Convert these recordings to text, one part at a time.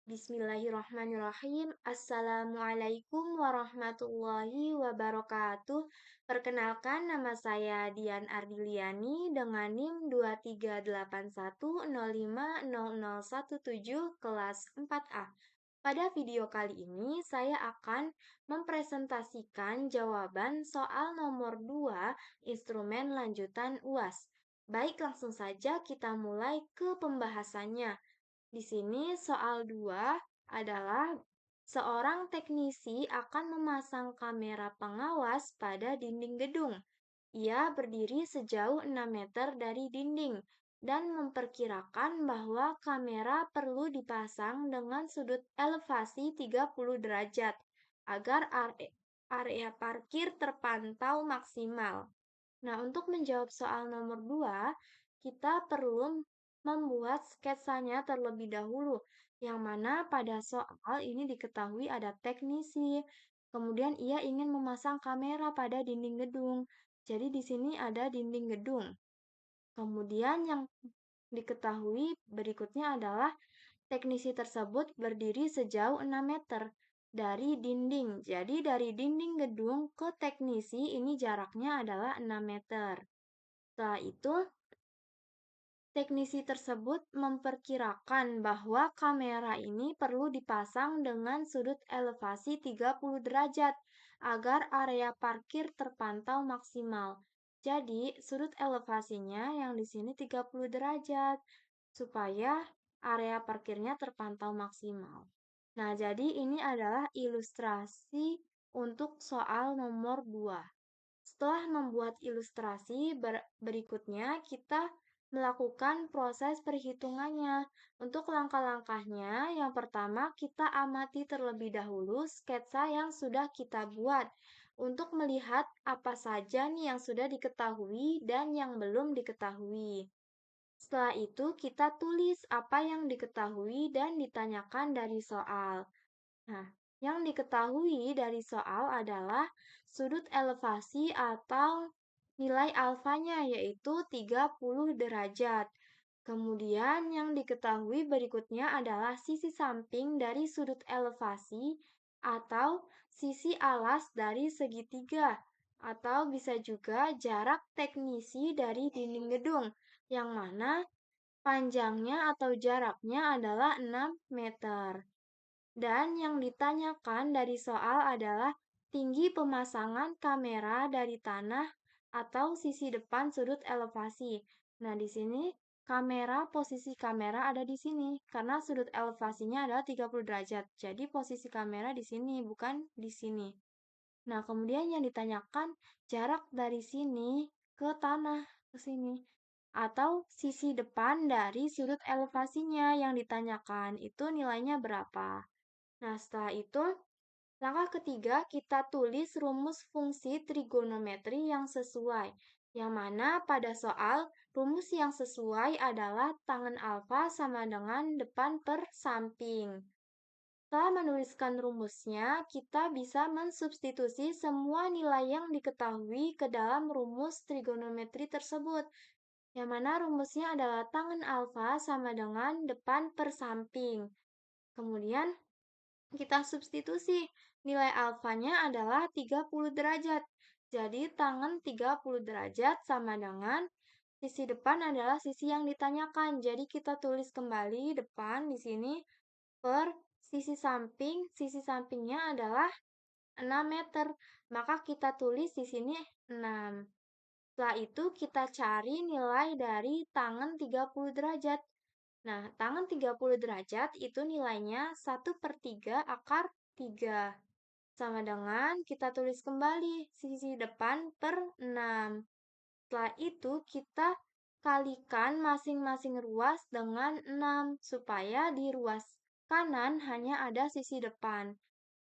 Bismillahirrahmanirrahim. Assalamualaikum warahmatullahi wabarakatuh. Perkenalkan, nama saya Dian Ardiliani dengan NIM 23810500017 kelas 4A. Pada video kali ini, saya akan mempresentasikan jawaban soal nomor 2 instrumen lanjutan UAS. Baik, langsung saja kita mulai ke pembahasannya. Di sini soal 2 adalah seorang teknisi akan memasang kamera pengawas pada dinding gedung. Ia berdiri sejauh 6 meter dari dinding dan memperkirakan bahwa kamera perlu dipasang dengan sudut elevasi 30 derajat agar area parkir terpantau maksimal. Nah, untuk menjawab soal nomor 2, kita perlu membuat sketsanya terlebih dahulu, yang mana pada soal ini diketahui ada teknisi, kemudian ia ingin memasang kamera pada dinding gedung. Jadi di sini ada dinding gedung. Kemudian yang diketahui berikutnya adalah teknisi tersebut berdiri sejauh 6 meter dari dinding. Jadi dari dinding gedung ke teknisi ini jaraknya adalah 6 meter. Setelah itu, teknisi tersebut memperkirakan bahwa kamera ini perlu dipasang dengan sudut elevasi 30 derajat agar area parkir terpantau maksimal. Jadi, sudut elevasinya yang di sini 30 derajat supaya area parkirnya terpantau maksimal. Nah, jadi ini adalah ilustrasi untuk soal nomor 2. Setelah membuat ilustrasi berikutnya, kita melakukan proses perhitungannya. Untuk langkah-langkahnya, yang pertama kita amati terlebih dahulu sketsa yang sudah kita buat untuk melihat apa saja nih yang sudah diketahui dan yang belum diketahui. Setelah itu, kita tulis apa yang diketahui dan ditanyakan dari soal. Nah, yang diketahui dari soal adalah sudut elevasi atau nilai alfanya yaitu 30 derajat. Kemudian yang diketahui berikutnya adalah sisi samping dari sudut elevasi atau sisi alas dari segitiga atau bisa juga jarak teknisi dari dinding gedung yang mana panjangnya atau jaraknya adalah 6 meter. Dan yang ditanyakan dari soal adalah tinggi pemasangan kamera dari tanah atau sisi depan sudut elevasi. Nah, di sini posisi kamera ada di sini karena sudut elevasinya adalah 30 derajat. Jadi posisi kamera di sini bukan di sini. Nah, kemudian yang ditanyakan jarak dari sini ke tanah ke sini atau sisi depan dari sudut elevasinya yang ditanyakan itu nilainya berapa. Nah, setelah itu, langkah ketiga kita tulis rumus fungsi trigonometri yang sesuai. Yang mana pada soal, rumus yang sesuai adalah tangen alfa sama dengan depan per samping. Setelah menuliskan rumusnya, kita bisa mensubstitusi semua nilai yang diketahui ke dalam rumus trigonometri tersebut. Yang mana rumusnya adalah tangen alfa sama dengan depan per samping. Kemudian, kita substitusi. Nilai alfanya adalah 30 derajat. Jadi tangen 30 derajat sama dengan sisi depan adalah sisi yang ditanyakan. Jadi kita tulis kembali depan di sini per sisi sampingnya adalah 6 meter. Maka kita tulis di sini 6. Setelah itu kita cari nilai dari tangen 30 derajat. Nah, tangen 30 derajat itu nilainya 1/3 akar 3. Sama dengan kita tulis kembali sisi depan per 6. Setelah itu kita kalikan masing-masing ruas dengan 6 supaya di ruas kanan hanya ada sisi depan.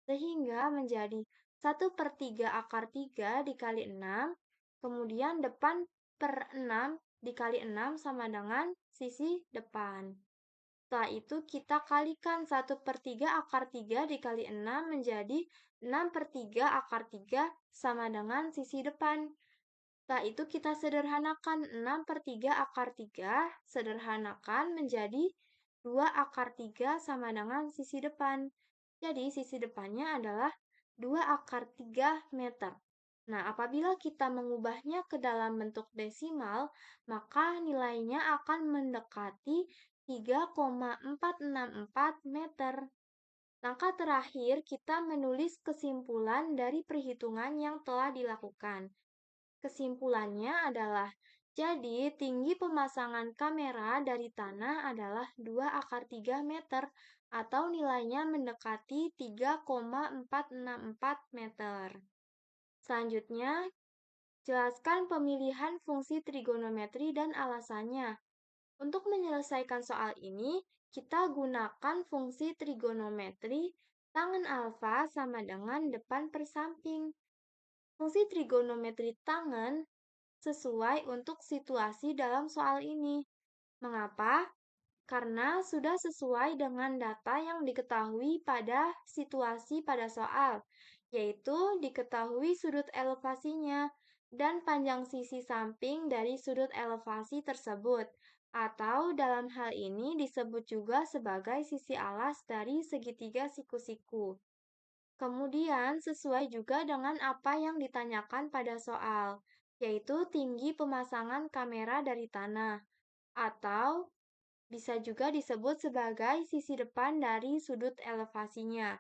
Sehingga menjadi 1/3 akar 3 dikali 6. Kemudian depan per 6 dikali 6 sama dengan sisi depan. Setelah itu kita kalikan 1/3 akar 3 dikali 6 menjadi 6/3 akar 3 sama dengan sisi depan. Setelah itu kita sederhanakan 6/3 akar 3, sederhanakan menjadi 2 akar 3 sama dengan sisi depan. Jadi, sisi depannya adalah 2 akar 3 meter. Nah, apabila kita mengubahnya ke dalam bentuk desimal, maka nilainya akan mendekati 3,464 meter. Langkah terakhir, kita menulis kesimpulan dari perhitungan yang telah dilakukan. Kesimpulannya adalah, jadi tinggi pemasangan kamera dari tanah adalah 2 akar 3 meter atau nilainya mendekati 3,464 meter. Selanjutnya, jelaskan pemilihan fungsi trigonometri dan alasannya. Untuk menyelesaikan soal ini, kita gunakan fungsi trigonometri tangen alfa sama dengan depan per samping. Fungsi trigonometri tangen sesuai untuk situasi dalam soal ini. Mengapa? Karena sudah sesuai dengan data yang diketahui pada situasi pada soal, yaitu diketahui sudut elevasinya dan panjang sisi samping dari sudut elevasi tersebut, atau dalam hal ini disebut juga sebagai sisi alas dari segitiga siku-siku. Kemudian, sesuai juga dengan apa yang ditanyakan pada soal, yaitu tinggi pemasangan kamera dari tanah, atau bisa juga disebut sebagai sisi depan dari sudut elevasinya.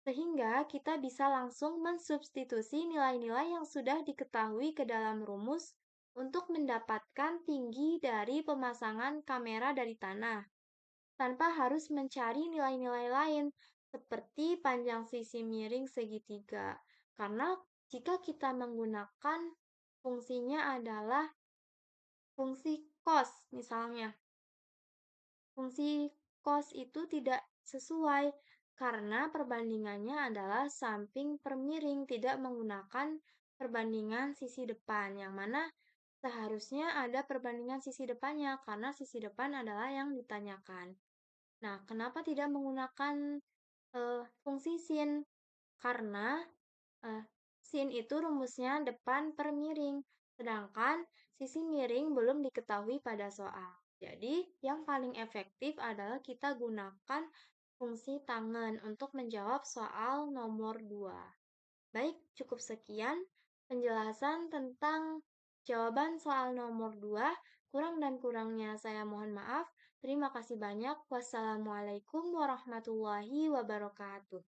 Sehingga kita bisa langsung mensubstitusi nilai-nilai yang sudah diketahui ke dalam rumus untuk mendapatkan tinggi dari pemasangan kamera dari tanah tanpa harus mencari nilai-nilai lain, seperti panjang sisi miring segitiga. Karena jika kita menggunakan fungsinya adalah fungsi cos misalnya, fungsi cos itu tidak sesuai karena perbandingannya adalah samping per miring, tidak menggunakan perbandingan sisi depan, yang mana seharusnya ada perbandingan sisi depannya karena sisi depan adalah yang ditanyakan. Nah, kenapa tidak menggunakan fungsi sin? Karena sin itu rumusnya depan per miring, sedangkan sisi miring belum diketahui pada soal. Jadi, yang paling efektif adalah kita gunakan fungsi tangen untuk menjawab soal nomor 2. Baik, cukup sekian penjelasan tentang jawaban soal nomor 2. Kurang dan kurangnya saya mohon maaf. Terima kasih banyak. Wassalamualaikum warahmatullahi wabarakatuh.